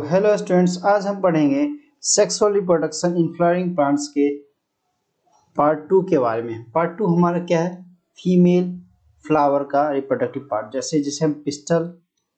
Hello students, आज हम पढ़ेंगे sexual reproduction in flowering plants के पार्ट 2 के बारे में। पार्ट 2 हमारा क्या है? फीमेल फ्लावर का रिप्रोडक्टिव पार्ट, जैसे जिसे हम पिस्टल,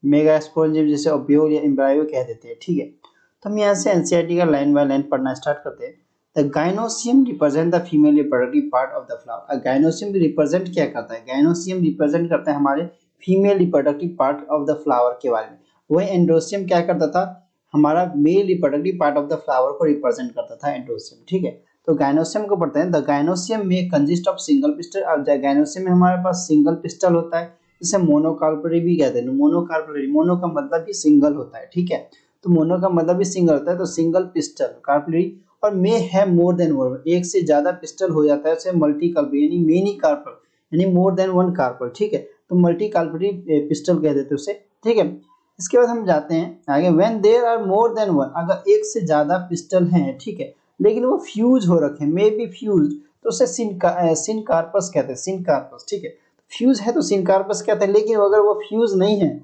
मेगास्पोरेंजियम, जैसे ओव्यूल या एम्ब्रायो कह देते हैं। ठीक है, तो हम यहाँ से एनसीईआरटी का लाइन बाय लाइन पढ़ना स्टार्ट करते हैं। The gynoecium represent the female reproductive part of the flower. Gynoecium represent क्या करता है? गाइनोसियम रिप्रेजेंट करता है हमारे female reproductive part of the flower के बारे में। वही एंड्रोसियम क्या करता था? हमारा male reproductive part of the flower को रिप्रेजेंट करता था एंड्रोसियम। ठीक है, तो गाइनोसियम को पढ़ते हैं। द गाइनोसियम में कंसिस्ट ऑफ सिंगल पिस्टल। अब गाइनोसियम में हमारे पास सिंगल पिस्टल होता है, जिसे मोनोकार्परी भी कहते हैं। मोनोकार्परी, मोनो का मतलब भी सिंगल होता है। ठीक है, तो मोनो का मतलब भी सिंगल होता है, तो सिंगल पिस्टल कार्पली। और मे है मोर देन वन, एक से ज्यादा पिस्टल हो जाता है उसे मल्टी कार्पल यानी मेनी कार्पल यानी मोर देन वन कार्पल। ठीक है, तो मल्टी कार्पली पिस्टल कह देते हैं उसे। ठीक है, इसके बाद हम जाते हैं आगे। When there are more than one, अगर एक से ज्यादा पिस्टल हैं, ठीक है, लेकिन वो फ्यूज हो रखे, मे बी फ्यूज, तो उसे सिनकार्पस कहते हैं। सिनकार्पस, ठीक है, फ्यूज है तो सिनकार्पस कहते हैं, लेकिन अगर वो फ्यूज नहीं है,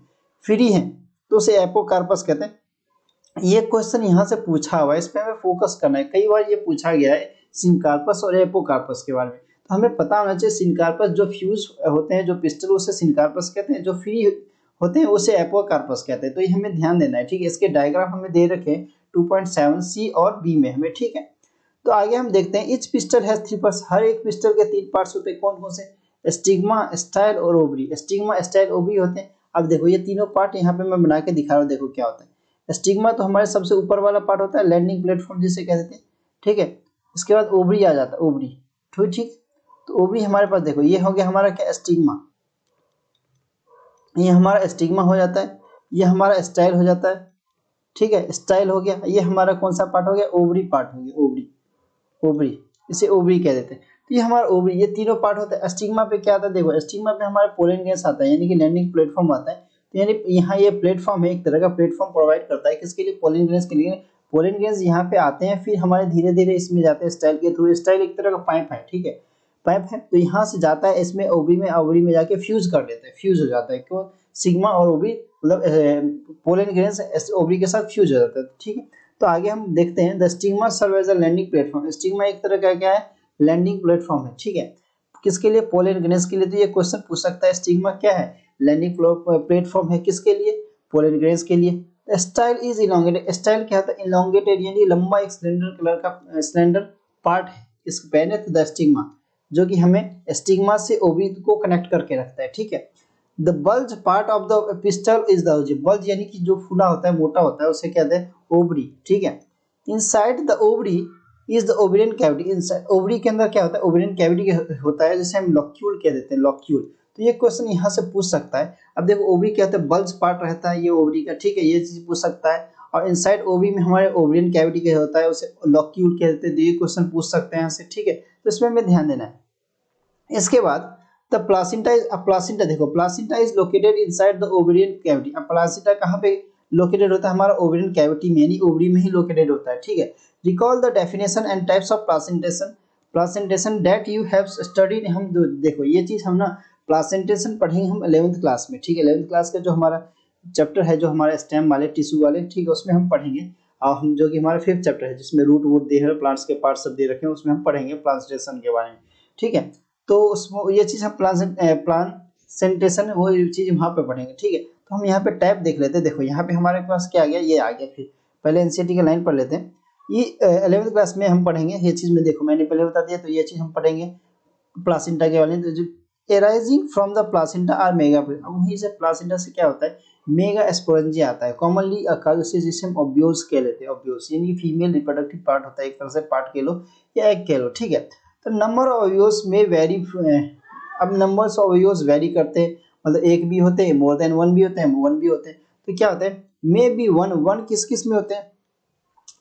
फ्री है, तो उसे एपोकार्पस कहते हैं। ये क्वेश्चन यहाँ से पूछा हुआ है, इस पे हमें फोकस करना है। कई बार ये पूछा गया है सिनकार्पस और एपोकार्पस के बारे में, तो हमें पता होना चाहिए। सिनकार्पस जो फ्यूज होते हैं, जो पिस्टल, उसे सिनकार्पस कहते हैं। जो फ्री होते हैं उसे एपोकार्पस कहते हैं। तो ये हमें ध्यान देना है। ठीक है, इसके डायग्राम हमें दे रखे 2.7 सी और बी में हमें। ठीक है, तो आगे हम देखते हैं। Each pistil has 3 parts. हर एक पिस्टल के 3 पार्ट्स होते हैं। कौन कौन से? स्टिग्मा, स्टाइल और ओवरी। स्टिग्मा, स्टाइल, ओवरी होते हैं। अब देखो ये तीनों पार्ट यहाँ पे मैं बना के दिखा रहा हूँ, देखो क्या होता है। स्टिग्मा तो हमारे सबसे ऊपर वाला पार्ट होता है, लैंडिंग प्लेटफॉर्म जिसे कह देते हैं। ठीक है, इसके बाद ओवरी आ जाता है, ओवरी। ठीक, तो ओवरी हमारे पास देखो, ये हो गया हमारा क्या? स्टिग्मा। ये हमारा स्टिग्मा हो जाता है, ये हमारा स्टाइल हो जाता है। ठीक है, स्टाइल हो गया। ये हमारा कौन सा पार्ट हो गया? ओवरी पार्ट हो गया, ओवरी। ओवरी, इसे ओवरी कह देते हैं। तो ये हमारा ओवरी, ये तीनों पार्ट होता है। स्टिग्मा पे क्या आता है? देखो स्टिग्मा पे हमारा पोलन ग्लैंड आता है, यानी कि लैंडिंग प्लेटफॉर्म आता है। तो यानी यहाँ ये प्लेटफॉर्म है, एक तरह का प्लेटफॉर्म प्रोवाइड करता है, किसके लिए? पोलन ग्लैंड के लिए। पोलन ग्लैंड यहाँ पे आते हैं, फिर हमारे धीरे धीरे इसमें जाते हैं स्टाइल के थ्रू। स्टाइल एक तरह का पाइप है, ठीक है, पाइप है, तो यहाँ से जाता है इसमें ओवरी में, ओवरी में जाके फ्यूज कर देता है, फ्यूज हो जाता है। क्यों? सिग्मा और ओवरी मतलब पोलन ग्लैंड ओवरी के साथ फ्यूज हो जाता है। ठीक है, तो आगे हम देखते हैं। The stigma serve as a landing platform. Stigma एक तरह का क्या है? लैंडिंग प्लेटफॉर्म है। ठीक है, किसके लिए? पोलन ग्रेन्स के लिए। तो ये क्वेश्चन पूछ सकता है, स्टिग्मा क्या है? लैंडिंग प्लेटफॉर्म है, किसके लिए? पोलन ग्रेन्स के लिए। Style is elongated. स्टाइल क्या होता है? इलोंगेटेड यानी लंबा, एक सिलेंडर कलर का स्लेंडर पार्ट है इस बेनेथ द स्टिग्मा, जो कि हमें स्टिग्मा से ओवरी को कनेक्ट करके रखता है। ठीक है, the bulge part of the pistil is the ovary. Bulge यानी कि जो फूला होता है, मोटा होता है, उसे कहते हैं ओवरी। ठीक है, inside the ovary is the ovarian cavity. Inside ovary के अंदर क्या होता है? ओवरियन कैविटी होता है, जिसे हम लॉक्यूल कह देते हैं, लॉक्यूल। तो ये क्वेश्चन यहाँ से पूछ सकता है। अब देखो ओवरी क्या होता है? बल्ज पार्ट रहता है ये ओवरी का। ठीक है, ये चीज पूछ सकता है। और इनसाइड ओवरी में हमारे ओवरियन कैविटी क्या होता है? उसे लॉक्यूल कहते हैं। तो ये क्वेश्चन पूछ सकते हैं यहाँ से। ठीक है, तो इसमें हमें ध्यान देना है। इसके बाद द प्लासिंटा इज, अब प्लासिंटा देखो, placenta is located inside the ovarian cavity. अब प्लासिंटा कहाँ पे लोकेटेड होता है? हमारा ओवरियन कैविटी में, यानी ओवरी में ही लोकेटेड होता है। ठीक है, recall the definition and types of placentation, placentation that you have studied. हम देखो ये चीज हम ना प्लासेंटेशन पढ़ेंगे हम 11th क्लास में। ठीक है, 11th क्लास का जो हमारा चैप्टर है, जो हमारे स्टेम वाले, टिश्यू वाले, ठीक है, उसमें हम पढ़ेंगे। और हम जो कि हमारा 5th चैप्टर है, जिसमें रूट वूट दे रहे, प्लांट्स के पार्ट सब दे रखे हैं, उसमें हम पढ़ेंगे प्लांटेशन के बारे में। ठीक है, तो उसमें ये चीज हम प्लांटेशन वो चीज वहाँ पे पढ़ेंगे। ठीक है, तो हम यहाँ पे टैब देख लेते हैं। देखो यहाँ पे हमारे पास क्या आ गया? ये आ गया। फिर पहले एनसीईआरटी का लाइन पढ़ लेते हैं। ये 11th क्लास में हम पढ़ेंगे ये चीज में। देखो मैंने पहले बता दिया, तो ये चीज हम पढ़ेंगे प्लासिंटा के वाले। तो जो arising from the placenta are mega, वहीं से प्लासिंटा से क्या होता है? मेगा स्पोरेंजिया आता है। कॉमनली अकर से, जिसे हम ओव्यूल्स कह लेते हैं। ओव्यूल्स यानी फीमेल रिप्रोडक्टिव पार्ट होता है, एक तरह से पार्ट कह लो या एग कह लो। ठीक है, तो नंबर ऑफ ओव्यूल्स में वेरी। अब नंबर्स ऑफ ओव्यूल्स वेरी करते हैं, मतलब एक भी होते हैं, मोर देन वन भी होते हैं, वन भी होते हैं। तो क्या होता है? May be one. वन किस किस में होते हैं?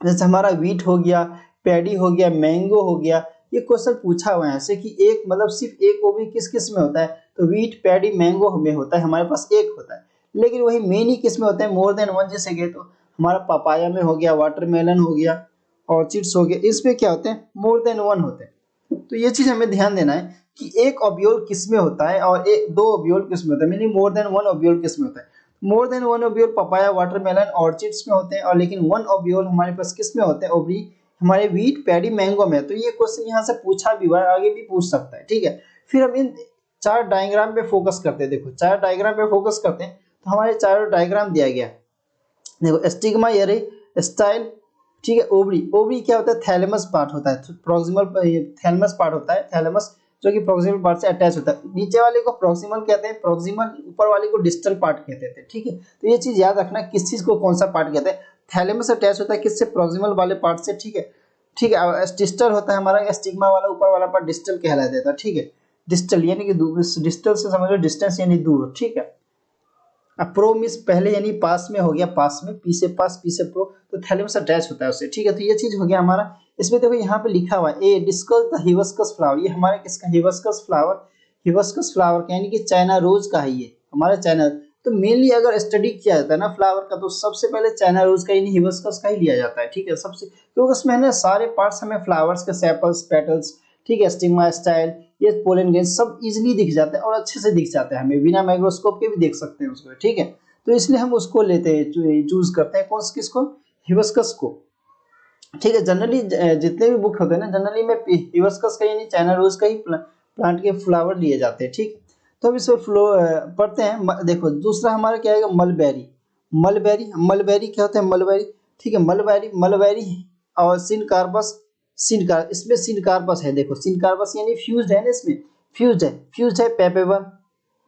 जैसे हमारा वीट हो गया, पैडी हो गया, मैंगो हो गया। ये क्वेश्चन पूछा हुआ है ऐसे कि एक मतलब सिर्फ एक ओवी किस किस में होता है? तो वीट, पैडी, मैंगो में होता है, हमारे पास एक होता है। लेकिन वही मेनी किस में होते हैं? मोर देन वन। जैसे कि तो हमारा पपाया में हो गया, वाटरमेलन हो गया, ऑर्चिड्स हो गया, इसमें क्या होते हैं? मोर देन वन होते हैं। तो ये चीज हमें ध्यान देना है कि एक ओव्यूल किस में होता है और एक दो ओव्यूल किस में होता है, मीनिंग मोर देन वन ओव्यूल किस में होता है। मोर than one ovule papaya watermelon orchids में होते हैं, और लेकिन वन ओव्यूल हमारे पास किस में होते हैं, ओवरी हमारे वीट पैडी मैंगो में। तो ये क्वेश्चन यहाँ से पूछा भी हुआ है, आगे भी पूछ सकता है, ठीक है। फिर हम इन चार डायग्राम पे फोकस करते हैं। देखो चार डायग्राम पे फोकस करते हैं, तो हमारे चारों डायग्राम दिया गया। देखो स्टिग्मा ये रही, स्टाइल, ठीक है। ओवरी, ओवरी क्या होता है, थैलेमस पार्ट होता है, प्रॉक्सिमल थैलेमस पार्ट होता है, थैलेमस जो कि प्रॉक्सिमल पार्ट से अटैच होता है। नीचे वाले को प्रॉक्सिमल कहते हैं, प्रॉक्सिमल, ऊपर वाले को डिस्टल पार्ट कहते थे, ठीक है। तो ये चीज याद रखना किस चीज को कौन सा पार्ट कहते हैं। थैलेमस अटैच होता है किससे, प्रॉक्सिमल वाले पार्ट से, ठीक है। ठीक है, डिस्टल होता है हमारा स्टिग्मा वाला ऊपर वाला पार्ट, डिस्टल कहला देता है, ठीक है। डिस्टल यानी कि दूर, डिस्टल से समझ लो डिस्टेंस यानी दूर, ठीक है। अब प्रो मीन्स पहले यानी पास में हो गया, पास में, पी से पास, पी से प्रो, तो थैलेमस अटैच होता है उससे, ठीक है। तो ये चीज हो गया हमारा। इसमें देखो यहाँ पे लिखा हुआ है ए डिस्कस द हिबिस्कस फ्लावर, ये हमारा किसका, हिबिस्कस फ्लावर, हिबिस्कस फ्लावर का यानी कि चाइना रोज का है ये हमारा चाइना। तो मेनली अगर स्टडी किया जाता है ना फ्लावर का, तो सबसे पहले चाइना रोज का यानी हिबिस्कस का ही लिया जाता है, ठीक है। सबसे क्योंकि उसमें है ना सारे पार्ट्स हमें फ्लावर्स के सेपल्स, पेटल्स, ठीक है, स्टिग्मा, स्टाइल, ये पोलन ग्रेन सब इजीली दिख जाते हैं और अच्छे से दिख जाते हैं, हमें बिना माइक्रोस्कोप के भी देख सकते हैं उसको, ठीक है। तो इसलिए हम उसको लेते हैं, चूज करते हैं कौन किसको, हिबिस्कस को, ठीक है। जनरली जितने भी बुक होते हैं ना, जनरली में हिबिस्कस का यानी चाइना रोज का ही प्लांट के फ्लावर लिए जाते हैं, ठीक। तो अब इसको फ्लो पढ़ते हैं। देखो दूसरा हमारा क्या आएगा, मलबेरी, मलबेरी, मलबेरी क्या होता है, मलबेरी, ठीक है। मलबेरी, मलबेरी और सिनकार्पस, सिनकार, इसमें सिनकार्पस है, देखो सिनकार्पस यानी फ्यूज्ड है ना, इसमें फ्यूज्ड है, फ्यूज्ड है पेपेवर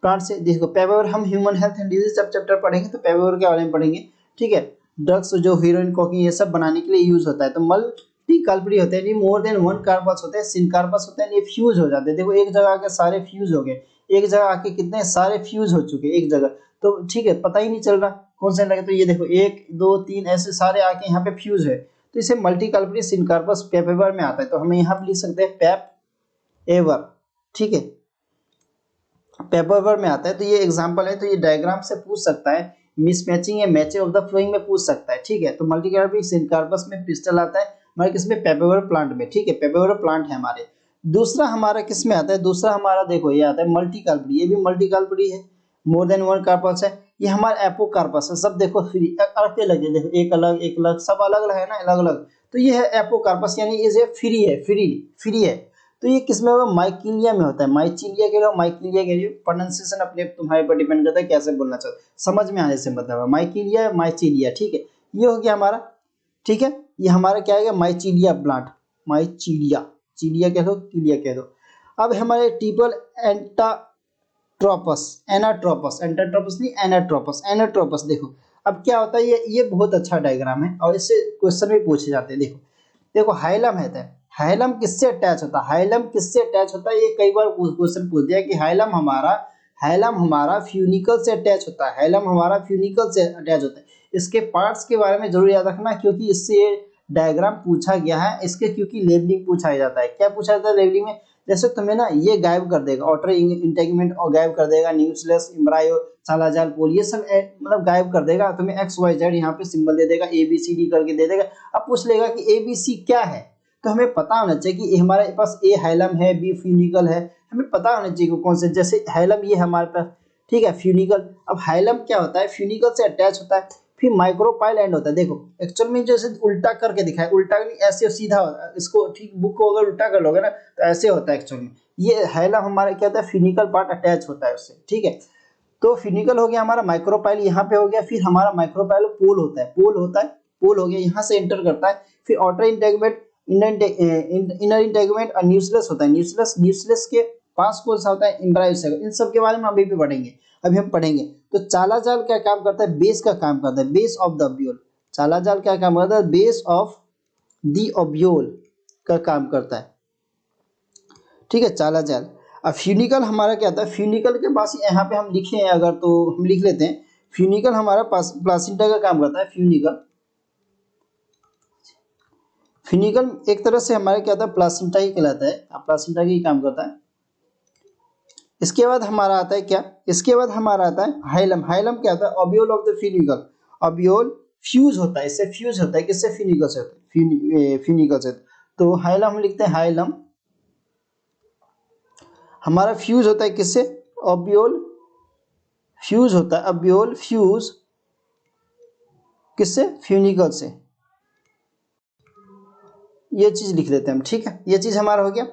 प्लांट से। देखो पेपेवर हम ह्यूमन हेल्थ एंड डिजीज जब चैप्टर पढ़ेंगे तो पेपेवर के बारे में पढ़ेंगे, ठीक है। ड्रग्स जो हीरोइन, कोकीन ये सब बनाने के लिए यूज होता है। तो मल्टी कार्परी होते हैं, मोर देन वन कार्पस होते हैं, सिनकार्पस होते हैं, ये फ्यूज हो जाते हैं। देखो एक जगह आके सारे फ्यूज हो गए, एक जगह आके कितने सारे फ्यूज हो चुके एक जगह, तो ठीक है, पता ही नहीं चल रहा कौन सा लगे। तो ये देखो 1 2 3 ऐसे सारे आके यहाँ पे फ्यूज है, तो इसे मल्टी कार्परी सिनकार्पस पेपेवर में आता है। तो हमें यहाँ पे लिख सकते हैं पेप एवर, ठीक है, पेपर में आता है। तो ये एग्जांपल है, तो ये डायग्राम से पूछ सकता है, मिसमैचिंग या मैचिंग ऑफ द फ्लोइंग में पूछ सकता है, ठीक है। तो मल्टीकार्पिक सिनकार्पस में पिस्टल आता है हमारे किसमें, पेपर प्लांट में, ठीक है, पेपर प्लांट है हमारे। दूसरा हमारा किस में आता है, दूसरा हमारा देखो ये आता है मल्टीकार्परी, ये भी मल्टीकार्परी है, मोर देन वन कार्पस है। ये हमारा एपोकार्पस है, सब देखो फ्री अर्थ अलग है, देखो एक अलग सब अलग अलग है ना, अलग अलग। तो ये है एपोकार्पस यानी ये फ्री है, फ्री है। तो ये किसमें होगा, माइकिलिया में होता है, माइचिलिया के लिए, माइकिलिया के लिए प्रोनाउंसिएशन अपने तुम्हारे पर डिपेंड करता है कैसे बोलना चाहते, समझ में आने से मतलब है, माइकिलिया माइचिलिया, ठीक है। ये हो गया हमारा, ठीक है। ये हमारा क्या आएगा, माइचिलिया प्लांट, माइचिलिया, चिलिया कह दो, किलिया कह दो। अब हमारे ट्रिपल एंटाट्रोपस, एनाट्रोपस, एंटाट्रोपस नहीं एनाट्रोपस, एनाट्रोपस देखो। अब क्या होता है, ये बहुत अच्छा डायग्राम है और इससे क्वेश्चन भी पूछे जाते हैं। देखो देखो हाइलम है, हाइलम किससे अटैच होता है, हाइलम किससे अटैच होता है, ये कई बार क्वेश्चन पूछ दिया कि हाइलम हमारा फ्यूनिकल से अटैच होता है, हाइलम हमारा फ्यूनिकल से अटैच होता है। इसके पार्ट्स के बारे में जरूर याद रखना, क्योंकि इससे डायग्राम पूछा गया है इसके, क्योंकि लेबलिंग पूछा जाता है। क्या पूछा जाता है लेबलिंग में, जैसे तुम्हें ना ये गायब कर देगा, ऑटर इंटेगमेंट और गायब कर देगा, न्यूक्लियस, एम्ब्रायो, सालाजाल, पोल, ये सब मतलब गायब कर देगा। तुम्हें एक्स वाई जेड यहाँ पे सिंबल दे देगा, ए बी सी डी करके दे देगा। अब पूछ लेगा कि ए बी सी क्या है, तो हमें पता होना चाहिए कि हमारे पास ए हाइलम है, बी फ्यूनिकल है, हमें पता होना चाहिए कौन से, जैसे हाइलम ये हमारे पास, ठीक है, फ्यूनिकल। अब हाइलम क्या होता है, फ्यूनिकल से अटैच होता है। फिर माइक्रोपाइल एंड होता है, देखो एक्चुअल में जैसे उल्टा करके दिखा है, उल्टा नहीं ऐसे सीधा होता है, इसको ठीक बुक को अगर उल्टा कर लोगे ना तो ऐसे होता है एक्चुअल में। ये हाइलम हमारा क्या होता है, फ्यूनिकल पार्ट अटैच होता है उससे, ठीक है। तो फिनिकल हो गया हमारा, माइक्रोपाइल यहाँ पे हो गया। फिर हमारा माइक्रोपाइल पोल होता है, पोल हो गया, यहाँ से एंटर करता है। फिर आउटर इंटेगमेंट, इनर इंटेगमेंट और न्यूक्लियस होता है, न्यूक्लियस के पास कौन सा होता है, एम्ब्रायो। इन सब के बारे में अभी भी पढ़ेंगे, अभी हम पढ़ेंगे। तो चाला जाल क्या काम करता है, बेस का काम करता है, बेस ऑफ द ओब्यूल। चाला जाल क्या काम करता है, बेस ऑफ द ओब्यूल का काम करता है, ठीक है, चाला जाल। अब फ्यूनिकल हमारा क्या था, फ्यूनिकल के पास यहाँ पे हम लिखे हैं अगर, तो हम लिख लेते हैं। फ्यूनिकल हमारा प्लासिंटा का काम करता है, फ्यूनिकल एक तरह से हमारा क्या था, प्लासिंटा ही कहलाता है, प्लासिंटा ही काम करता है। इसके बाद हमारा आता है क्या, इसके बाद हमारा आता है हाइलम। हाइलम क्या होता है, ovule of the funicle, ovule fuse होता है, इससे फ्यूज होता है, किससे, फ्यूनिकल से, फ्यूनिकल से। तो हाइलम हम लिखते हैं, हाइलम हमारा फ्यूज होता है किससे, ओब्यूल फ्यूज होता है, अबियोल फ्यूज किससे, फ्यूनिकल से। ये चीज लिख देते हैं हम, ठीक है, ये चीज हमारा हो गया।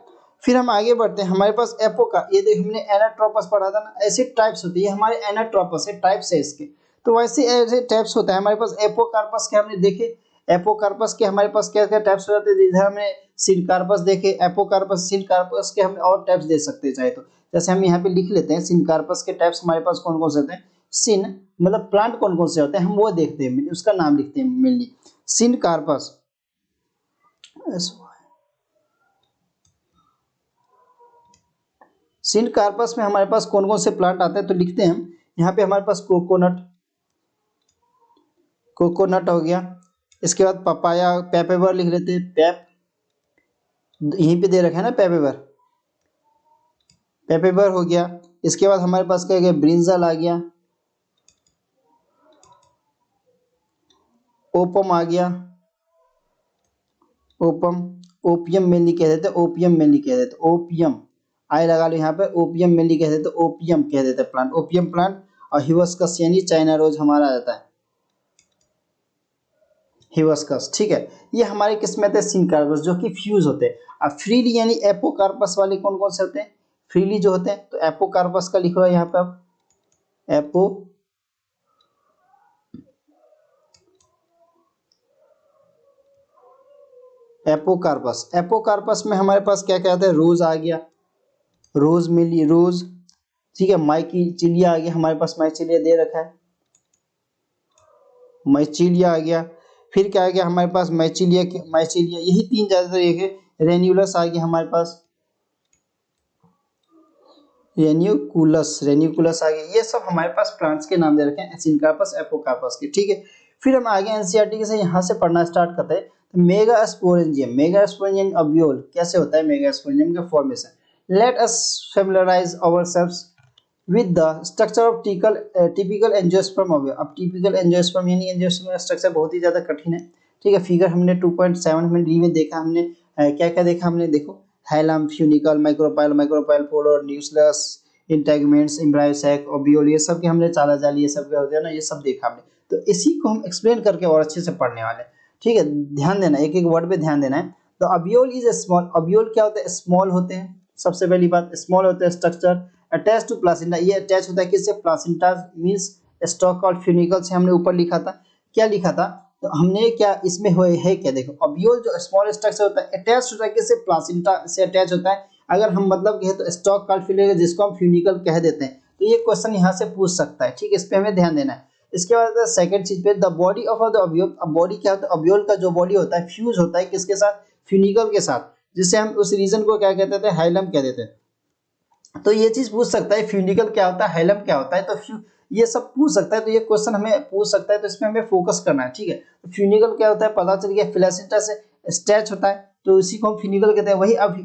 फिर हम आगे बढ़ते हैं, हमारे पास एपोका, ये देख हमने एनाट्रोपस पढ़ा था ना, ऐसे टाइप्स होती है, हमारे एनाट्रोपस है, टाइप्स है इसके। तो वैसे ऐसे टाइप्स होता है हमारे पास एपोकार्पस के, हमने देखे एपोकार्पस के हमारे पास क्या क्या टाइप्स हो जाते हैं, इधर हमने सिनकार्पस देखे, एपोकार्पस सिनकार्पस के हमने और टाइप्स दे सकते हैं चाहे तो। जैसे हम यहाँ पे लिख लेते हैं सिनकार्पस के टाइप्स हमारे पास कौन कौन से होते हैं, सिन मतलब प्लांट कौन कौन से होते हैं हम वो देखते हैं, उसका नाम लिखते हैं मेनली। सिनकार्पस, सिनकार्पस में हमारे पास कौन कौन से प्लांट आते हैं तो लिखते हैं हम यहाँ पे। हमारे पास कोकोनट, कोकोनट हो गया, इसके बाद पपाया, पेपेवर लिख लेते हैं, पेप यहीं पे दे रखा है ना पेपेवर, पेपेवर हो गया। इसके बाद हमारे पास क्या गया, ब्रिंजल आ गया, ओपम आ गया, ओपम, ओपियम मेनली कह देते हैं, ओपियम मेनली कह देते हैं, ओपियम आय लगा लो यहाँ पे, ओपियम मेनली कह देते हैं, ओपियम कह देते हैं प्लांट, ओपियम प्लांट। और हिबिस्कस यानी चाइना रोज हमारा आ जाता है, हिबिस्कस, ठीक है। ये हमारे किस में थे, सिनकार्पस जो कि फ्यूज होते हैं। अब फ्रीली यानी एपोकार्पस वाले कौन कौन से होते हैं, फ्रीली जो होते हैं, तो एपोकार्पस का लिख लो यहाँ पे आप, एपो एपोकार्पस, एपोकार्पस में हमारे पास क्या क्या आता है, रोज आ गया, रोज मिली रोज, ठीक है, माइकी चिलिया आ गया, हमारे पास माइचिलिया दे रखा है, माइचिलिया आ गया। फिर क्या आ गया हमारे पास, माइचिलिया, माइचिलिया यही तीन ज्यादातर एक है, रेन्यूलस आ गया हमारे पास, रेन्यूकुलस, रेन्यूकुलस आ गया। ये सब हमारे पास प्लांट्स के नाम दे रखे हैं, सिनकार्पस एपोकार्पस के, ठीक है। फिर हम आगे एनसीईआरटी से यहाँ से पढ़ना स्टार्ट करते हैं। तो मेगास्पोरेंजियम, मेगास्पोरेंजियम अबियोल कैसे होता है, मेगास्पोरेंजियम का फॉर्मेशन। Let us familiarise ourselves with the structure of typical angiosperm of, अब टिपिकल एंजियोस्पर्म यानी एंजियोस्पर्म का स्ट्रक्चर बहुत ही ज्यादा कठिन है, ठीक है। फिगर हमने 2.7 में डी में देखा हमने, क्या क्या देखा हमने, देखो hilum, funicle, micropyle, micropyle polar, nucleus, integuments, embryo sac, ovule, ये सब के हमने चाला जाली ये सब क्या होते हैं ना, ये सब देखा हमने। तो इसी को हम एक्सप्लेन करके और अच्छे से पढ़ने वाले हैं, ठीक है। ध्यान देना, एक एक वर्ड पे ध्यान देना है। तो अबियोल इज ए स्मॉल, अबियोल क्या होता है, स्मॉल होते हैं, सबसे पहली बात स्मॉल होते हैं, स्ट्रक्चर अटैच टू प्लासेंटा, ये अटैच होता है किससे, प्लासेंटा मींस स्टॉक और फ्यूनिकल से, हमने ऊपर लिखा था, क्या लिखा था, तो हमने क्या इसमें हुए है क्या, देखो अबियोल जो स्मॉल स्ट्रक्चर होता है अटैच होता है किससे, प्लासेंटा से अटैच होता है। अगर हम मतलब कहें तो स्टॉक कार्ड फिलेगा जिसको हम फ्यूनिकल कह देते हैं, तो ये क्वेश्चन यहाँ से पूछ सकता है, ठीक है, इस पे हमें ध्यान देना है। इसके बाद सेकंड चीज पे, द बॉडी ऑफ द अबियोल, अब बॉडी क्या होता है, अबियोल का जो बॉडी होता है फ्यूज होता है किसके साथ, फ्यूनिकल के साथ, जिससे हम उस रीजन को क्या कहते थे, हाइलम कह देते हैं। तो ये चीज पूछ सकता है फ्यूनिकल क्या होता है, हाइलम क्या होता है, तो ये सब पूछ सकता है, तो ये क्वेश्चन हमें पूछ सकता है, तो इसमें हमें फोकस करना है, ठीक है। तो फ्यूनिकल क्या होता है पता चल गया, प्लासेंटा से अटैच होता है, तो इसी को हम फ्यूनिकल कहते हैं। वही अब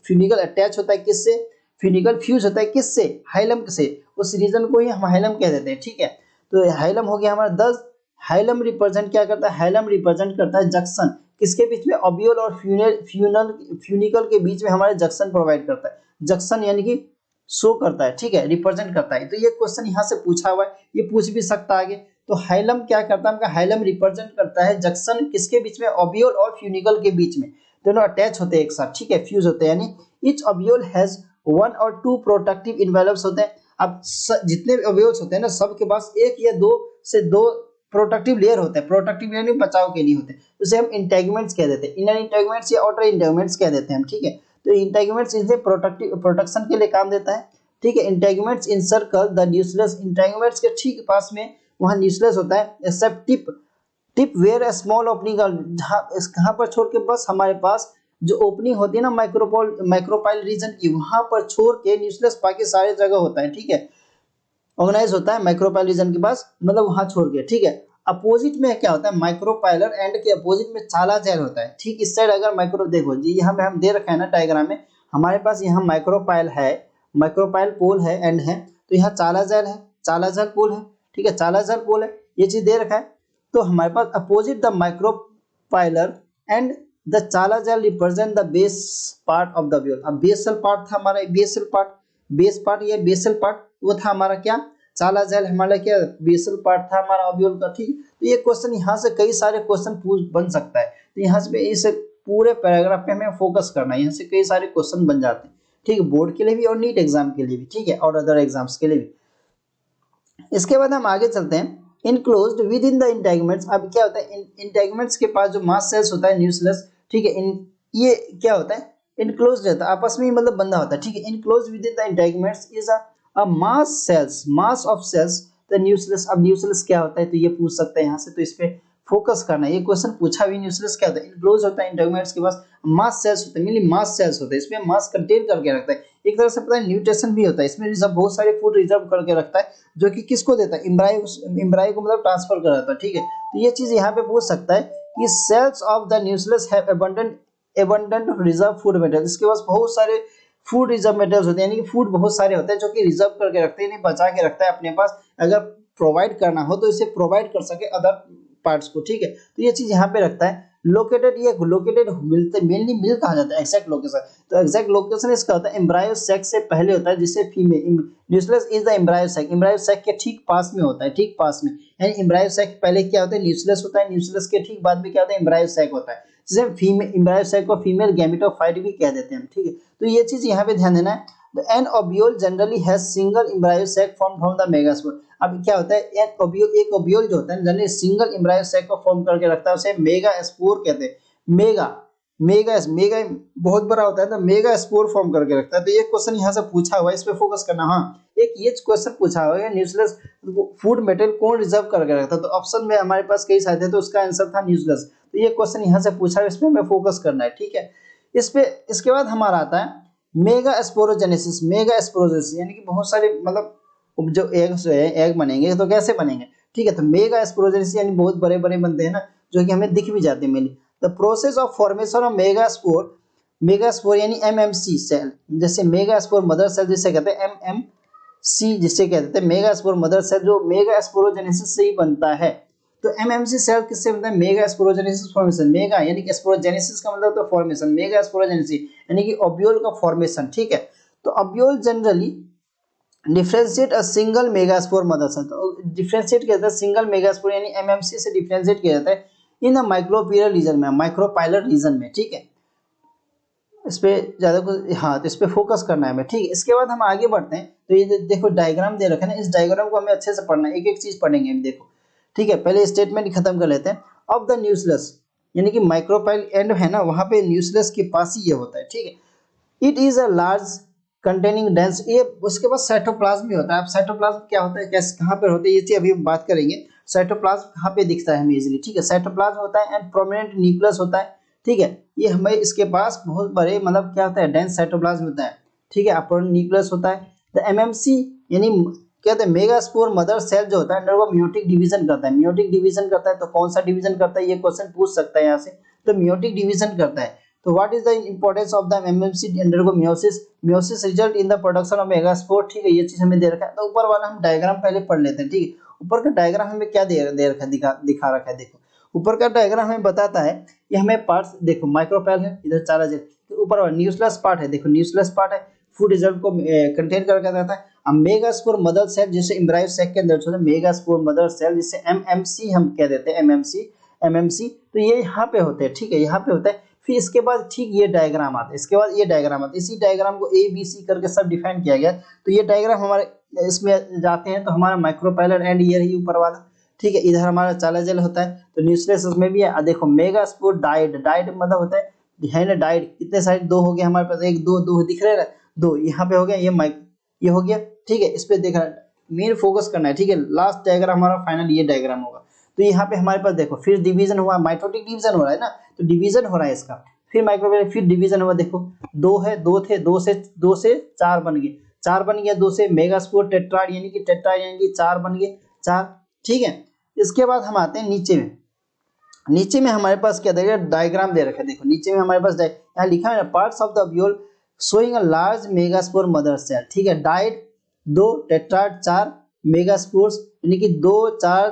फ्यूनिकल अटैच होता है किससे, फ्यूनिकल फ्यूज होता है किससे, हाइलम से, उस रीजन को ही हम हाइलम कह देते हैं, ठीक है। तो हाइलम हो गया हमारा 10। हाइलम रिप्रेजेंट क्या करता है, हाइलम रिप्रेजेंट करता है जंक्शन, किसके बीच में, अबियोल और फ्यूनिकल के बीच में हमारे जंक्शन प्रोवाइड करता है, जंक्शन यानी कि शो करता है, ठीक है, रिप्रेजेंट करता है। तो ये क्वेश्चन यहाँ से पूछा हुआ है, ये पूछ भी सकता है आगे। तो हाइलम क्या करता है, हमका हाइलम रिप्रेजेंट करता है जंक्शन किसके बीच में, ओबियोल और फ्यूनिकल के बीच में, दोनों अटैच होते हैं एक साथ, ठीक है, फ्यूज होते हैं, यानी ईच ओबियोल हैज 1 और 2 प्रोटेक्टिव इन्वेलप्स होते हैं। अब जितने ओबियोल्स होते हैं ना, सबके पास एक या दो से दो प्रोटेक्टिव लेयर होते हैं, प्रोटेक्टिव यानी बचाव के लिए होते हैं, उसे हम इंटेगमेंट्स कह देते हैं, इनर इंटेगमेंट्स या आउटर इंटेगमेंट्स कह देते हैं हम, ठीक है। तो इंटेगमेंट्स इसे प्रोटेक्शन के लिए काम देता है, ठीक है। Integuments encircle the nucleus, integuments के ठीक पास में वहां न्यूक्लियस होता है, except tip, tip where a small opening, कहां पर छोड़ के, बस हमारे पास जो ओपनिंग होती है ना माइक्रोपाइल रीजन की, वहां पर छोड़ के न्यूक्लियस बाकी सारे जगह होता है, ठीक है, ऑर्गेनाइज होता है माइक्रोपाइल रीजन के पास, मतलब वहां छोड़ के, ठीक है। अपोजिट में क्या होता है, माइक्रोपाइलर एंड के अपोजिट में चाला जेल होता है, ठीक। इस साइड अगर माइक्रो देखो जी, यहाँ पे हम दे रखा है ना डायग्राम में, हमारे पास यहाँ माइक्रोपाइल है, माइक्रोपाइल पोल है, एंड है, तो यहाँ चाला जेल है, चाला जेल पोल है, ठीक है, चाला जेल पोल है, ये चीज दे रखा है। तो हमारे पास opposite the micropylar end the chalazal represent the base part of the ovule. अब बेसल पार्ट था हमारा, बेसल पार्ट, बेस पार्ट, ये बेसल पार्ट वो था हमारा क्या, चाला जेल हमारा क्या बेसल पार्ट था हमारा ओव्यूल का, ठीक। तो ये क्वेश्चन यहाँ से कई सारे क्वेश्चन बन सकता है, तो यहाँ से इस पूरे पैराग्राफ पे हमें फोकस करना है, यहाँ से कई सारे क्वेश्चन बन जाते हैं, ठीक है, बोर्ड के लिए भी और नीट एग्जाम के लिए भी, ठीक है, और अदर एग्जाम्स के लिए भी। इसके बाद हम आगे चलते हैं, enclosed within the integuments. अब क्या होता है, इंटेगमेंट्स के पास जो मास सेल्स होता है न्यूक्लियस, ठीक है, ये क्या होता है, इनक्लोज्ड रहता है, आपस में ही मतलब बंधा होता है, ठीक है। Enclosed within the integuments is a mass cells, mass of cells the nucleus. अब न्यूक्लियस क्या होता है, तो ये पूछ सकते हैं यहाँ से, तो इस पे फोकस करना है। ये क्वेश्चन पूछा भी, न्यूक्लियस क्या होता है, इनक्लोज होता है इंटेगमेंट्स के पास, मास सेल्स होते हैं, मेनली मास सेल्स होते हैं, इसमें मास कंटेन करके रखता है, एक तरह से पता है न्यूट्रिशन भी होता है इसमें, रिजर्व बहुत सारे फूड रिजर्व करके रखता है, जो कि किसको देता है, एम्ब्रायो को मतलब ट्रांसफर कराता है, ठीक है। तो ये चीज यहाँ पे पूछ सकता है कि cells of the nucleus have abundant reserve food material. इसके पास बहुत सारे फूड रिजर्व मेटेरियल्स होते हैं, यानी कि फूड बहुत सारे होते हैं जो कि रिजर्व करके रखते हैं, बचा के रखता है अपने पास, अगर प्रोवाइड करना हो तो इसे प्रोवाइड कर सके अदर पार्ट्स को, ठीक है। तो ये चीज यहाँ पे रखता है। लोकेटेड, ये लोकेटेड मिलते मेनली मिल कहा जाता है, एक्जैक्ट लोकेशन। तो एक्जैक्ट लोकेशन इसका होता है एम्ब्रायो सैक से पहले होता है, जिससे female nucleus is the embryo sac के ठीक पास में होता है, ठीक पास में, यानी एम्ब्रायो सैक पहले क्या होता है, न्यूक्लियस होता है, न्यूक्लियस के ठीक बाद में क्या होता है, एम्ब्रायो सैक होता है, जिसे फीमेल एम्ब्रायो सैक को फीमेल गैमेटोफाइट भी कह देते हैं, ठीक है। तो ये चीज यहाँ पे ध्यान देना है। An ovule generally has single embryo sac form from the megaspore. अब क्या होता है, एक ओव्यूल जो होता है जनरली सिंगल एम्ब्रायो सैक को फॉर्म करके रखता है, उसे मेगास्पोर कहते हैं। मेगा मेगा बहुत बड़ा होता है, तो मेगा स्पोर फॉर्म करके रखता है। तो ये क्वेश्चन यहाँ से पूछा हुआ है, इस पे फोकस करना। हाँ, एक ये क्वेश्चन पूछा हुआ है, न्यूक्लियस फूड मटेरियल कौन रिजर्व करके रखता है, तो ऑप्शन में हमारे पास कई सारे थे, तो उसका आंसर था न्यूक्लियस। तो ये क्वेश्चन यहाँ से पूछा है, इस पे हमें फोकस करना है, ठीक है। इस पे इसके बाद हमारा आता है मेगा स्पोरोजेनेसिस। मेगा स्पोरोजेनेसिस यानी कि बहुत सारे मतलब जो एग बनेंगे तो कैसे बनेंगे, ठीक है। तो मेगा स्पोरोजेनेसिस यानी बहुत बड़े बड़े बनते हैं ना, जो कि हमें दिख भी जाते हैं mainly. The process of formation of megaspore यानी एमएमसी सेल, जैसे मेगास्पोर मदर सेल जिसे कहते हैं एमएमसी, जिसे कहते हैं मेगास्पोर मदर सेल, जो मेगास्पोरोजेनेसिस से ही बनता है। तो एमएमसी सेल किससे बनता है, मेगास्पोरोजेनेसिस फॉर्मेशन। मेगा यानी कि स्पोरोजेनेसिस का मतलब तो फॉर्मेशन, मेगास्पोरोजेनेसिस यानी कि ओव्यूल का फॉर्मेशन, ठीक है। तो ovule generally differentiate a single megaspore mother cell. तो डिफरेंशिएट किया जाता है सिंगल मेगास्पोर यानी एमएमसी से डिफरेंशिएट किया जाता है इन अ माइक्रोपाइलर रीजन में, माइक्रोपाइलर रीजन में, ठीक है। इस पे ज्यादा कुछ, हाँ, तो इस पे फोकस करना है हमें, ठीक है। इसके बाद हम आगे बढ़ते हैं, तो ये देखो डायग्राम दे रखा है ना, इस डायग्राम को हमें अच्छे से पढ़ना है, एक एक चीज पढ़ेंगे हम, देखो, ठीक है। पहले स्टेटमेंट खत्म कर लेते हैं। ऑफ द न्यूक्लियस यानी कि माइक्रोपाइल एंड है ना, वहां पे न्यूक्लियस के पास ही ये होता है, ठीक है। It is a large containing dense, ये उसके पास साइटोप्लाज्म भी होता है। अब साइटोप्लाज्म क्या होता है, कैसे, कहाँ पर होता है, ये चीज अभी बात करेंगे। साइटोप्लाज्म कहाँ पे दिखता है हमें इजीली, ठीक है। साइटोप्लाज्म होता है एंड प्रोमिनेंट न्यूक्लियस होता है, ठीक है। ये हमें इसके पास बहुत बड़े मतलब क्या होता है, डेंस साइटोप्लाज्म होता है, ठीक है। अपर न्यूक्लियस होता है। द एमएमसी यानी कहते हैं मेगास्पोर मदर सेल जो होता है अंडर वो म्योटिक डिवीजन करता है। म्योटिक डिवीजन करता है, तो कौन सा डिवीजन करता है, ये क्वेश्चन पूछ सकता है यहाँ से। तो म्योटिक डिवीजन करता है। तो what is the importance of the MMC undergo meiosis. Meiosis result in the production of megaspore, ठीक है। ये चीज हमें दे रखा है। तो ऊपर वाला हम डायग्राम पहले पढ़ लेते हैं, ठीक है। ऊपर का डायग्राम हमें क्या दे रखा है, दिखा रखा है, देखो। ऊपर का डायग्राम हमें बताता है कि हमें पार्ट्स, देखो माइक्रोपाइल है, इधर चारा जेल, तो ऊपर वाला न्यूक्लियस पार्ट है, देखो न्यूक्लियस पार्ट है, फूड रिजल्ट को कंटेन करके रहता है। अब मेगास्पोर मदर सेल जिसे एम्ब्रायो सैक के अंदर होता है, मेगास्पोर मदर सेल जिसे एमएमसी हम कह देते हैं, एमएमसी। तो ये यहाँ पे होते हैं, ठीक है, यहाँ पे होता है। फिर इसके बाद ठीक ये डायग्राम आता है, इसके बाद ये डायग्राम आता है। इसी डायग्राम को ए बी सी करके सब डिफाइन किया गया। तो ये डायग्राम हमारे इसमें जाते हैं, तो हमारा माइक्रोपाइलर एंड ये रही ऊपर वाला, ठीक है। इधर हमारा चाला जेल होता है, तो न्यूक्लियस उसमें भी है। देखो मेगास्पोर डाइड मतलब होता है ना, डाइड कितने सारे, दो हो गए हमारे पास, एक दो दिख रहे हैं, दो यहाँ पे हो गया, ये हो गया, ठीक है। इस पे देखना, मेन फोकस करना है, ठीक है। लास्ट डायग्राम हमारा फाइनल ये डायग्राम होगा। तो यहाँ पे हमारे पास देखो फिर डिवीजन हुआ, माइटोटिक डिवीजन हो रहा है ना, तो डिवीजन हो रहा है इसका। फिर माइक्रोवेव फिर डिवीजन हुआ, देखो दो है, दो थे, दो से चार बन गए, चार बन गया, दो से मेगास्पोर टेट्राइड यानी कि चार बन गए, चार, ठीक है। इसके बाद हम आते हैं नीचे में हमारे पास क्या देगा, डायग्राम दे रखा है। देखो नीचे में हमारे पास यहाँ लिखा है parts of the ovule showing a large megaspore mother cell, ठीक है। डाइड दो, टेट्राइड चार, मेगास्पोर्स यानी कि 2 4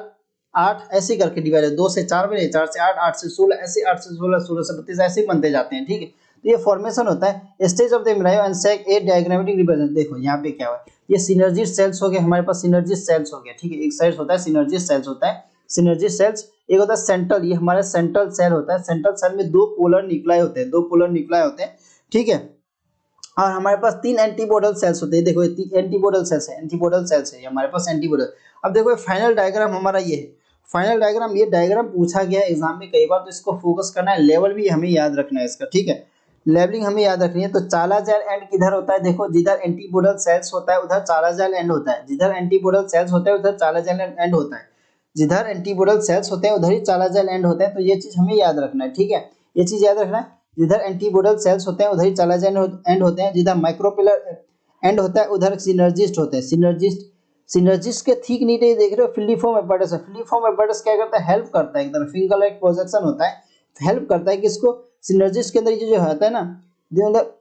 8 ऐसे करके डिवाइड है, 2 से 4 बने, 4 से 8, 8 से 16, ऐसे 8 से 16, 16 से 32 ऐसे बनते जाते हैं, ठीक है। तो तो ये फॉर्मेशन होता है stage of the embryo and sac A diagrammatic represent. देखो यहाँ पे क्या हुआ, ये सिनर्जिस्ट सेल्स हो गए हमारे पास, सिनर्जिस्ट सेल्स हो गया, ठीक है। एक साइड होता है सिनर्जिस्ट सेल्स होता है, सिनर्जिस्ट सेल्स। एक होता है सेंट्रल, ये हमारा सेंट्रल सेल होता है। सेंट्रल सेल में दो पोलर न्यूक्लियाई होते हैं, दो पोलर न्यूक्लियाई होते हैं, ठीक है। और हमारे पास तीन एंटीबोडल सेल्स होते हैं। देखो ये एंटीबोडल सेल्स है, एंटीबोडल सेल्स है हमारे पास एंटीबोडल। अब देखो फाइनल डायग्राम हमारा ये है, फाइनल डायग्राम, ये डायग्राम पूछा गया है एग्जाम में कई बार, तो इसको फोकस करना है। लेवल भी हमें याद रखना है इसका, ठीक है, लेवलिंग हमें याद रखनी है। तो चालाजैल एंड किधर होता है, देखो जिधर एंटीबोडल सेल्स होता है उधर चालाजैल एंड होता है, जिधर एंटीबोडल सेल्स होता है उधर चालाजैल एंड होता है, जिधर एंटीबोडल सेल्स होते हैं उधर ही चालाजैल एंड होते हैं। तो ये चीज हमें याद रखना है, ठीक है, ये चीज याद रखना है। जिधर एंटीबोडल सेल्स होते हैं उधर ही चालाजैल एंड होते हैं, जिधर माइक्रोपिलर एंड होता है उधर सिनर्जिस्ट होते हैं। सिनर्जिस्ट के ठीक नीचे देख रहे हो फिलिफॉर्म एपर्टस है। फिलिफॉर्म एपर्टस क्या करता है, हेल्प करता है, एकदम फिंगर लाइक प्रोजेक्शन होता है, हेल्प करता है किसको, सिनर्जिस्ट के अंदर ये जो होता है ना, मतलब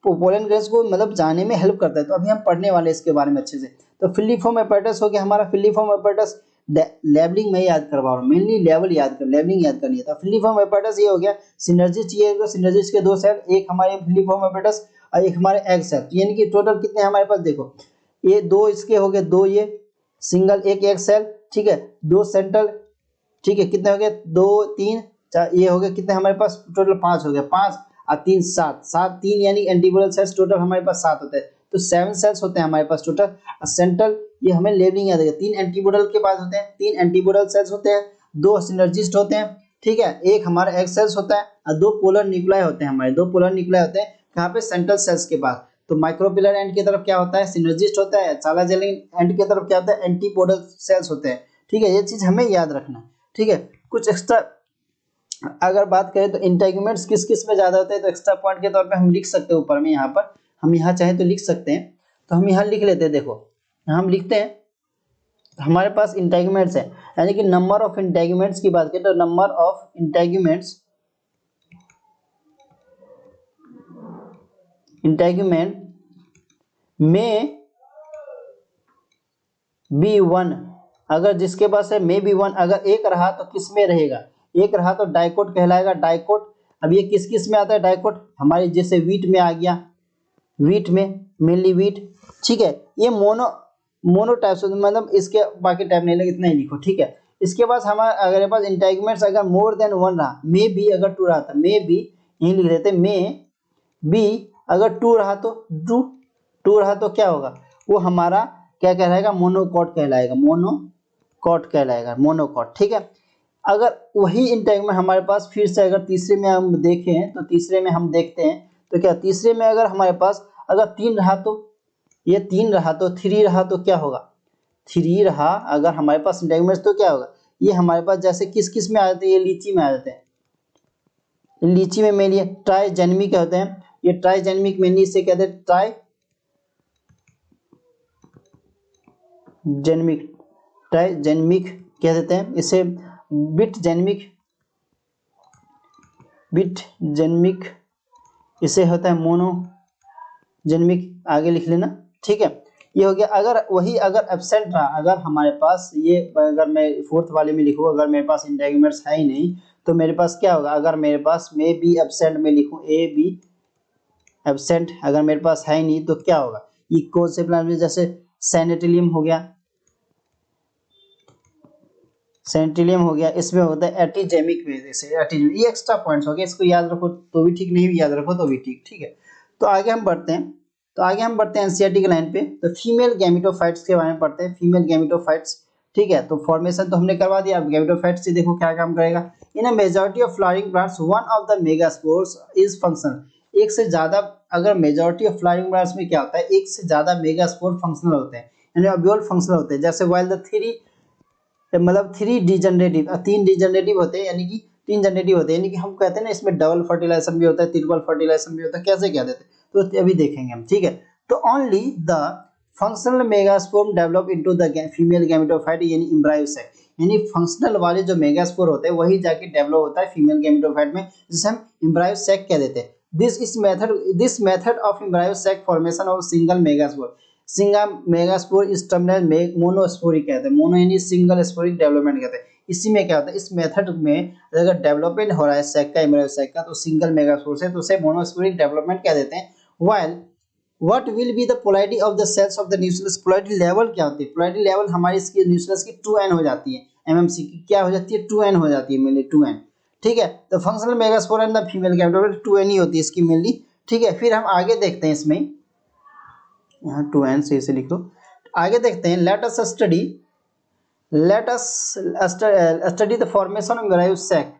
पोलन ग्रेन्स को मतलब जाने में हेल्प करता है। तो अभी हम पढ़ने वाले इसके बारे में अच्छे से। तो फिलिफॉर्म एपर्टस हो गया हमारा, फिलिफॉर्म एपर्टस लेवलिंग में याद करवा रहा हूँ, मेनली लेवल याद कर, लेवलिंग याद करनी है। तो फिलिफॉर्म एपर्टस ये हो गया, सिनर्जिस्ट ये हो गया, सिनर्जिस्ट के दो सेल, एक हमारे फिलिफॉर्म एपर्टस और एक हमारे एग सेल, यानी कि टोटल कितने हमारे पास, देखो ये दो इसके हो गए, दो ये सिंगल एक एग सेल, ठीक है, दो सेंट्रल, ठीक है, कितने हो गए, दो तीन चार, ये हो गए कितने हमारे पास टोटल, पांच हो गए, पांच और तीन सात, सात तीन यानी एंटीबोडल सेल्स टोटल हमारे पास सात होते हैं। तो 7 सेल्स होते हैं हमारे पास टोटल। सेंट्रल ये हमें लेवलिंग याद है, तीन एंटीबोडल के पास होते हैं, तीन एंटीबोडल सेल्स होते हैं, दो सिनर्जिस्ट होते हैं, ठीक है, एक हमारा एग सेल्स होता है और दो पोलर न्यूक्लियाई होते हैं हमारे, दो पोलर न्यूक्लियाई होते हैं कहाँ पे, सेंट्रल सेल्स के पास। तो माइक्रोपिलर एंड की तरफ क्या होता है, सिनर्जिस्ट होता है, चालाजैल एंड की तरफ क्या होता है, एंटीबोडल सेल्स होते हैं, ठीक है, ये चीज हमें याद रखना है, ठीक है। कुछ एक्स्ट्रा अगर बात करें तो इंटेगुमेंट्स किस किस में ज्यादा होते हैं, तो एक्स्ट्रा पॉइंट के तौर पे हम लिख सकते हैं ऊपर में, यहाँ पर हम यहाँ चाहे तो लिख सकते हैं, तो हम यहाँ लिख लेते हैं। देखो यहाँ हम लिखते हैं, हमारे पास इंटेगुमेंट्स है, यानी कि नंबर ऑफ इंटेगुमेंट्स की बात करें तो नंबर ऑफ इंटेगुमेंट में बी वन, अगर जिसके पास है मे बी वन, अगर एक रहा तो किस में रहेगा, एक रहा तो डाइकोट कहलाएगा, डाइकोट। अब ये किस किस में आता है डाइकोट, हमारे जैसे वीट में आ गया, वीट में मेनली वीट, ठीक है। ये मोनो टाइप्स, मतलब इसके बाकी टाइप नहीं लगे, इतना ही लिखो, ठीक है। इसके बाद हमारे अगर पास इंटेगुमेंट्स अगर मोर देन वन रहा, मे बी अगर टू रहा था, मे बी यही लिख देते, मे बी अगर टू रहा तो टू रहा तो क्या होगा, वो हमारा क्या कहलाएगा, मोनोकॉट कहलाएगा, मोनोकॉट कहलाएगा, मोनोकॉट, ठीक है। अगर वही इंटेगुमेंट हमारे पास फिर से अगर तीसरे में हम देखें, तो तीसरे में हम देखते हैं तो क्या, तीसरे में अगर हमारे पास अगर तीन रहा तो, ये तीन रहा तो, थ्री रहा तो क्या होगा, थ्री रहा अगर हमारे पास इंटेगुमेंट्स तो क्या होगा, ये हमारे पास जैसे किस किस में आ जाते हैं, ये लीची में आ जाते हैं, लीची में मेनली ट्राइजेनमिक होते हैं, ये ट्राइजेनमिक मेनली इसे कहते हैं ट्राइजेनमिक कह देते हैं इसे, बिटजेनमिक इसे होता है मोनोजेनमिक, आगे लिख लेना, ठीक है। ये हो गया। अगर वही अगर एब्सेंट रहा, अगर हमारे पास ये, अगर मैं फोर्थ वाले में लिखूँ, अगर मेरे पास इंटेगुमेंट्स है ही नहीं तो मेरे पास क्या होगा, अगर मेरे पास मे बी एब्सेंट में लिखूँ, ए बी एब्सेंट अगर मेरे पास है ही नहीं तो क्या होगा, ये कौन से प्लांट में, जैसे सैनेटिलियम हो गया, सेंटिलियम हो गया, इसमें होता है एटीजेमिक में, जैसे एटीजेमिक, ये एक्स्ट्रा पॉइंट्स हो गए, इसको याद रखो तो भी ठीक, नहीं भी याद रखो तो भी ठीक, ठीक है। तो आगे हम बढ़ते हैं, एनसीईआरटी के लाइन पे। तो फीमेल गैमेटोफाइट्स के बारे में पढ़ते हैं, फीमेल गैमेटोफाइट्स, ठीक है। तो फॉर्मेशन तो हमने करवा दिया, अब गैमेटोफाइट्स से देखो क्या काम करेगा। In a majority of flowering plants one of the megaspores is functional, एक से ज्यादा, अगर मेजॉरिटी ऑफ फ्लावरिंग प्लांट्स में क्या होता है, एक से ज्यादा मेगास्पोर फंक्शनल होते हैं, यानी अब्यूल फंक्शनल होते हैं, जैसे वाइल द थ्री, मतलब थ्री डिजनरेटिव, तीन डिजनरेटिव होते हैं, यानी कि तीन जनरेटिव होते हैं, यानी कि हम कहते हैं ना इसमें डबल फर्टिलाइजेशन भी होता है, ट्रिपल फर्टिलाइजेशन भी होता है, कैसे क्या देते हैं तो अभी देखेंगे हम, ठीक है। तो only the functional megaspore develop into the female gametophyte, यानी एम्ब्रायो सेक, यानी फंक्शनल वाले जो मेगास्पोर होते हैं वही जाके डेवलप होता है फीमेल गैमेटोफाइट में, जिसे हम एम्ब्रायो सेक कह देते हैं। This method of embryo sac formation of single megaspore, single megaspore is termed monosporic कहते हैं, मोनो यानी सिंगल स्पोरिक डेवलपमेंट कहते हैं, इसी में क्या होता है, इस मेथड में अगर डेवलपमेंट हो रहा है सेक का, एम्ब्रायो सेक का, तो सिंगल मेगास्पोर से, तो उसे मोनोस्पोरिक डेवलपमेंट कह देते हैं। While what will be the polarity of the cells of the nucleus, polarity level क्या होती है, पोलैरिटी लेवल हमारी इसकी न्यूक्लियस की 2n हो जाती है, एमएमसी की क्या हो जाती है, 2n हो जाती है मेनली, 2n। ठीक है, तो functional megaspore and the female gametophyte 2n ही होती है इसकी मेनली। ठीक है, फिर हम आगे देखते हैं इसमें, यहाँ 2n से इसे लिख लो। आगे देखते हैं, let us study the formation of embryo sac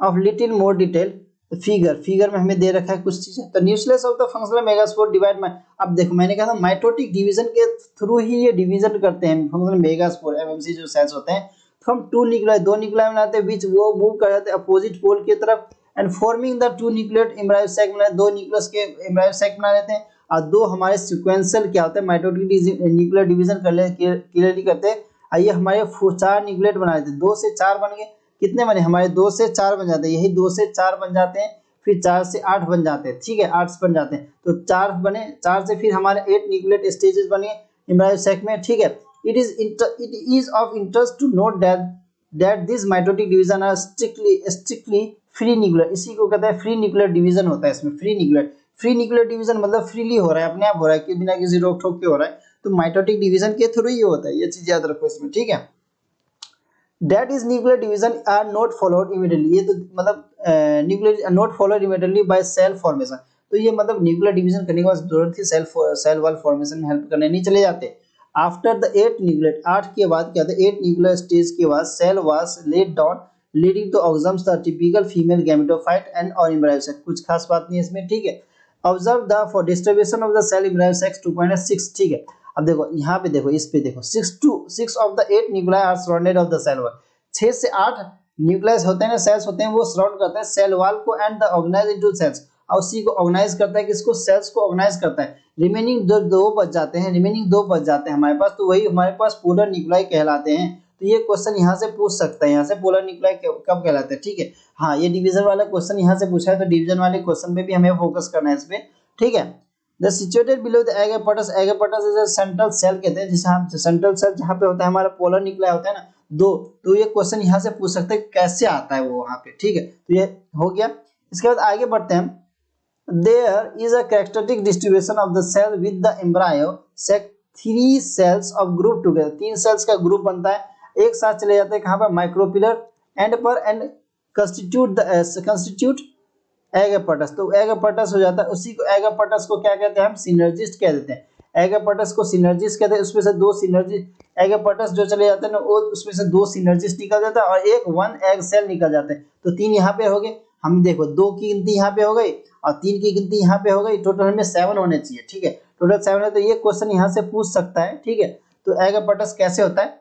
of little more detail. Figure में हमें दे रखा है कुछ चीजें। तो nucleus of the functional megaspore divide में, अब देखो मैंने कहा था माइटोटिक डिवीजन के थ्रू ही ये डिवीजन करते हैं फंक्शनल मेगास्पोर, एमएमसी जो सेल्स होते हैं। तो हम दो न्यूक्लियाई बनाते हैं, बीच वो मूव कर जाते हैं अपोजिट पोल की तरफ, and forming the 2 nucleate embryo sac बना, 2 न्यूक्लियस के एम्ब्रायो सैक बना लेते हैं। और 2 हमारे सीक्वेंशियल क्या होते हैं, माइटोटिक न्यूक्लियर डिवीजन कर ले क्लियरली करते हैं। ये हमारे 4 न्यूक्लियेट बना लेते हैं, 2 से 4 बन गए, कितने बने हमारे, 2 से 4 बन जाते हैं, यही 2 से 4 बन जाते हैं, फिर 4 से 8 बन जाते हैं। ठीक है, 8 बन जाते हैं, तो 4 बने, 4 से फिर हमारे 8 न्यूक्लियेट स्टेजेस बने एम्ब्रायो सैक में। ठीक है, it is of interest to note that this mitotic division are strictly free nuclear, इसी को कहते हैं फ्री न्यूक्लियर डिवीजन होता है इसमें। फ्री न्यूक्लियर डिवीजन मतलब फ्रीली हो रहा है, अपने आप हो रहा है कि बिना किसी रोक टोक के हो रहा है, तो माइटोटिक डिवीजन के थ्रू ही होता है, ये चीज याद रखो इसमें। ठीक है, that is nuclear division are not followed immediately, ये तो मतलब nuclear not followed immediately by cell formation, तो ये मतलब न्यूक्लियर डिवीजन करने के बाद जरूरत थी सेल वाल फॉर्मेशन में हेल्प करने नहीं चले जाते। आफ्टर द 8 न्यूक्लियेट, 8 के बाद क्या होता है, 8 न्यूक्लियर स्टेज के बाद cell was laid down leading to organisms the typical female gametophyte and और एम्ब्रायो सैक, कुछ खास बात नहीं है इसमें। ठीक है, observe the for distribution of the cell embryo sac 2.6। ठीक है, अब देखो यहाँ पे देखो, इस पे देखो, 6 of the 8 nuclei are surrounded of the cell wall, 6 से 8 न्यूक्लियस होते हैं ना, सेल्स होते हैं, वो सराउंड करते हैं सेल वॉल को and the organize into cells, और उसी को ऑर्गेनाइज करता है, किसको, सेल्स को ऑर्गेनाइज करता है। रिमेनिंग दो बच जाते हैं, हमारे पास, तो वही हमारे पास पोलर न्यूक्लियाई कहलाते हैं। तो ये क्वेश्चन यहाँ से पूछ सकता है, यहाँ से पोलर न्यूक्लियाई कब कहलाते हैं। ठीक है, हाँ ये डिवीजन वाला क्वेश्चन यहाँ से पूछा है, तो डिवीजन वाले क्वेश्चन पे भी हमें फोकस करना है इस पे। ठीक है, the situated below the egg apparatus is a central cell कहते हैं, जिसे हम सेंट्रल सेल जहाँ पे होता है हमारा पोलर न्यूक्लियाई होता है ना 2, तो ये क्वेश्चन यहाँ से पूछ सकते हैं कैसे आता है वो वहाँ पे। ठीक है, तो ये हो गया। इसके बाद आगे बढ़ते हैं, there is a characteristic distribution of the cell with the embryo sac 3 cells of group together, 3 cells का ग्रुप बनता है, एक साथ चले जाते हैं कहाँ पर, माइक्रोपिलर एंड पर, एंड कंस्टिट्यूट एग एपर्टस, तो एग एपर्टस हो जाता है, उसी को एग एपर्टस को क्या कहते हैं, हम सिनर्जिस्ट कह देते हैं। एग एपर्टस को सिनर्जिस्ट कहते हैं, उसमें से 2 सिनर्जिस्ट एग एपर्टस जो चले जाते हैं ना, वो उसमें से 2 सिनर्जिस्ट निकल जाता है और एक 1 एग सेल निकल जाते हैं, तो 3 यहाँ पे हो गए। हम देखो 2 की गिनती यहाँ पे हो गई और 3 की गिनती यहाँ पे हो गई, टोटल हमें 7 होने चाहिए। ठीक है, टोटल 7 है, तो ये क्वेश्चन यहाँ से पूछ सकता है। ठीक है, तो एग एपर्टस कैसे होता है,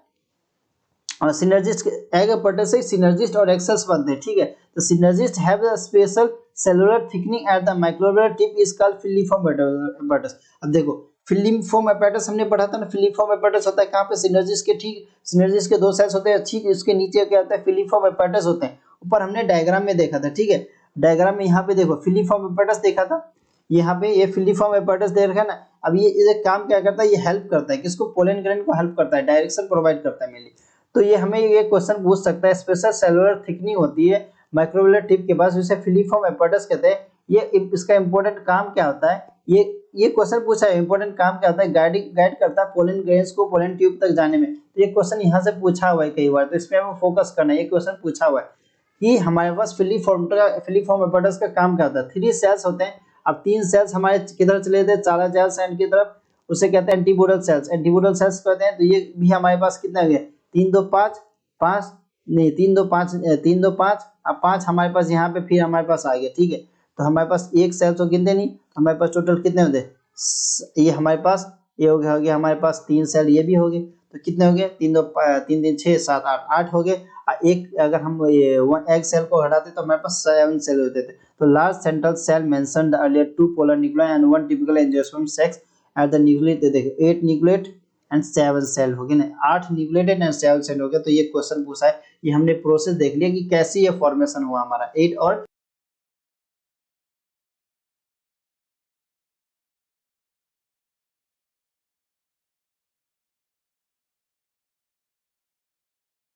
और सिनर्जिस्ट, एग एपर्टस से सिनर्जिस्ट और एक्सेल्स बनते हैं। ठीक है, तो synergist have a special cellular thickening at the micropylar tip is called filiform apparatus. अब देखो फिलिफॉर्म एपर्टस हमने पढ़ा था ना, फिलिफॉर्म एपर्टस होता है कहाँ पे, सिनर्जिस्ट के ठीक, सिनर्जिस्ट के 2 सेल्स होते हैं, ठीक उसके नीचे क्या होता है, फिलिफॉर्म एपर्टस होते हैं। ऊपर हमने डायग्राम में देखा था। ठीक है, डायग्राम में यहाँ पे देखो फिलिफॉर्म एपर्टस देखा था, यहाँ पे ये फिलिफॉर्म एपर्टस दे रखा है ना। अब ये काम क्या करता है, ये हेल्प करता है किसको, पोलन ग्रैंड को हेल्प करता है, डायरेक्शन प्रोवाइड करता है मेनली। तो ये हमें ये क्वेश्चन पूछ सकता है, स्पेशल सेलुलर थिकनिंग होती है माइक्रोबियल टिप के पास, जिसे फिलिफॉर्म एपर्टस कहते हैं। ये इसका इंपॉर्टेंट काम क्या होता है, ये क्वेश्चन पूछा है, इंपॉर्टेंट काम क्या होता है, गाइड करता है पोलन ग्रेन्स को पोलन ट्यूब तक जाने में। तो ये क्वेश्चन यहाँ से पूछा हुआ है कई बार, तो इसमें हमें फोकस करना है। ये क्वेश्चन पूछा हुआ है कि हमारे पास फिलिफॉर्म एपर्टस का काम क्या होता है। 3 सेल्स होते हैं, अब 3 सेल्स हमारे किधर चले थे, चाला सेल्स एंड की तरफ, उसे कहते हैं एंटीबोडल सेल्स, एंटीबोडल सेल्स कहते हैं। तो ये भी हमारे पास कितना हो गया, 3 2 5 5 नहीं 3 2 5 3 2 5, अब 5 हमारे पास यहाँ पे फिर हमारे पास आ गया। ठीक है, तो हमारे पास एक सेल तो गिनते नहीं, हमारे पास टोटल कितने होते, ये हमारे पास ये हो गया हमारे पास 3 सेल, ये भी हो गए, तो कितने हो गए, 3 2 3 3 6 7 8 8 हो गए। एक अगर हम ये 1 एग सेल को हटाते तो हमारे पास 7 सेल होते थे। तो large central cell mentioned earlier 2 polar nuclei and 1 typical angiosperm sacs at the nucleus, देखो 8 न्यूक्लियेट एंड 7 सेल हो गए ना, 8 न्यूक्लियेटेड एंड 7 सेल हो गया। तो ये क्वेश्चन पूछा है, ये हमने प्रोसेस देख लिया कि कैसे ये फॉर्मेशन हुआ हमारा 8 और